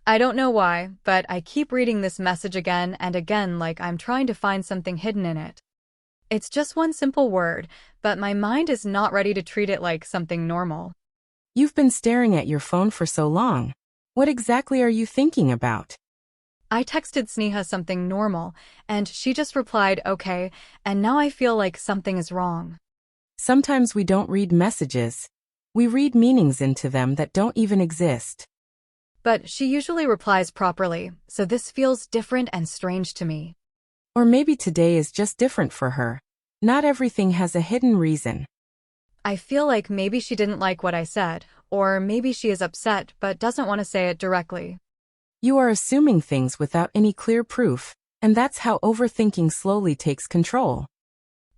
I don't know why, but I keep reading this message again and again like I'm trying to find something hidden in it. It's just one simple word, but my mind is not ready to treat it like something normal. You've been staring at your phone for so long. What exactly are you thinking about? I texted Sneha something normal, and she just replied, okay, and now I feel like something is wrong. Sometimes we don't read messages. We read meanings into them that don't even exist. But she usually replies properly, so this feels different and strange to me. Or maybe today is just different for her. Not everything has a hidden reason. I feel like maybe she didn't like what I said, or maybe she is upset but doesn't want to say it directly. You are assuming things without any clear proof, and that's how overthinking slowly takes control.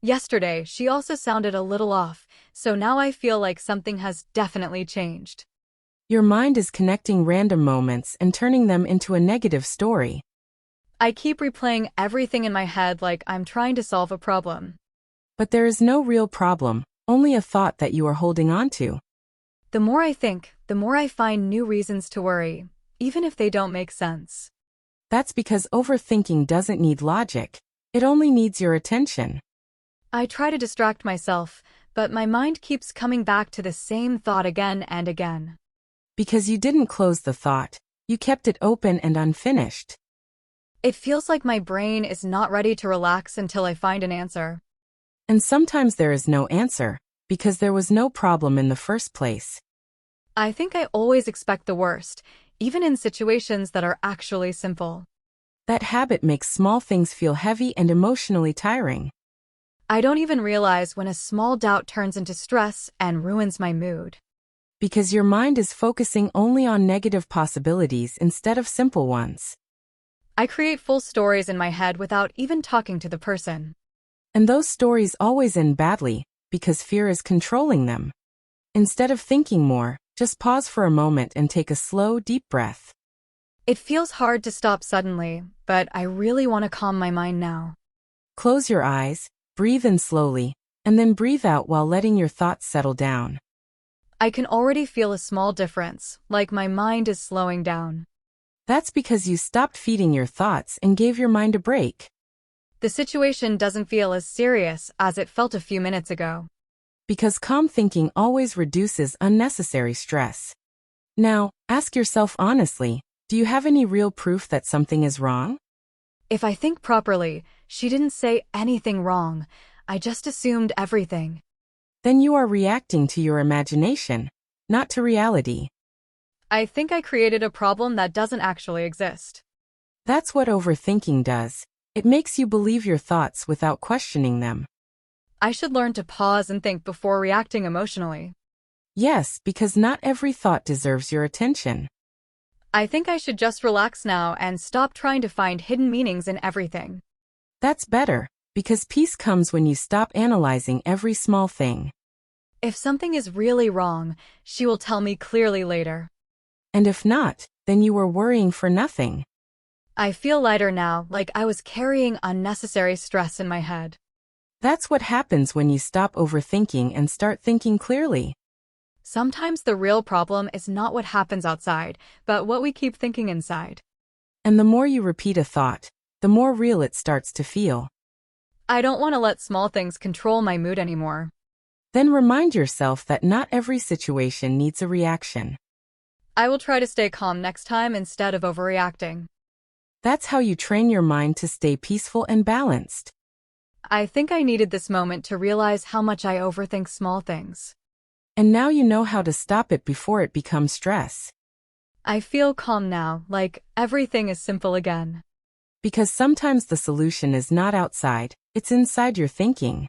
Yesterday, she also sounded a little off, so now I feel like something has definitely changed. Your mind is connecting random moments and turning them into a negative story. I keep replaying everything in my head like I'm trying to solve a problem. But there is no real problem, only a thought that you are holding on to. The more I think, the more I find new reasons to worry, even if they don't make sense. That's because overthinking doesn't need logic. It only needs your attention. I try to distract myself, but my mind keeps coming back to the same thought again and again. Because you didn't close the thought, you kept it open and unfinished. It feels like my brain is not ready to relax until I find an answer. And sometimes there is no answer, because there was no problem in the first place. I think I always expect the worst, even in situations that are actually simple. That habit makes small things feel heavy and emotionally tiring. I don't even realize when a small doubt turns into stress and ruins my mood. Because your mind is focusing only on negative possibilities instead of simple ones. I create full stories in my head without even talking to the person. And those stories always end badly, because fear is controlling them. Instead of thinking more, just pause for a moment and take a slow, deep breath. It feels hard to stop suddenly, but I really want to calm my mind now. Close your eyes, breathe in slowly, and then breathe out while letting your thoughts settle down. I can already feel a small difference, like my mind is slowing down. That's because you stopped feeding your thoughts and gave your mind a break. The situation doesn't feel as serious as it felt a few minutes ago. Because calm thinking always reduces unnecessary stress. Now, ask yourself honestly, do you have any real proof that something is wrong? If I think properly, she didn't say anything wrong. I just assumed everything. Then you are reacting to your imagination, not to reality. I think I created a problem that doesn't actually exist. That's what overthinking does. It makes you believe your thoughts without questioning them. I should learn to pause and think before reacting emotionally. Yes, because not every thought deserves your attention. I think I should just relax now and stop trying to find hidden meanings in everything. That's better, because peace comes when you stop analyzing every small thing. If something is really wrong, she will tell me clearly later. And if not, then you were worrying for nothing. I feel lighter now, like I was carrying unnecessary stress in my head. That's what happens when you stop overthinking and start thinking clearly. Sometimes the real problem is not what happens outside, but what we keep thinking inside. And the more you repeat a thought, the more real it starts to feel. I don't want to let small things control my mood anymore. Then remind yourself that not every situation needs a reaction. I will try to stay calm next time instead of overreacting. That's how you train your mind to stay peaceful and balanced. I think I needed this moment to realize how much I overthink small things. And now you know how to stop it before it becomes stress. I feel calm now, like everything is simple again. Because sometimes the solution is not outside, it's inside your thinking.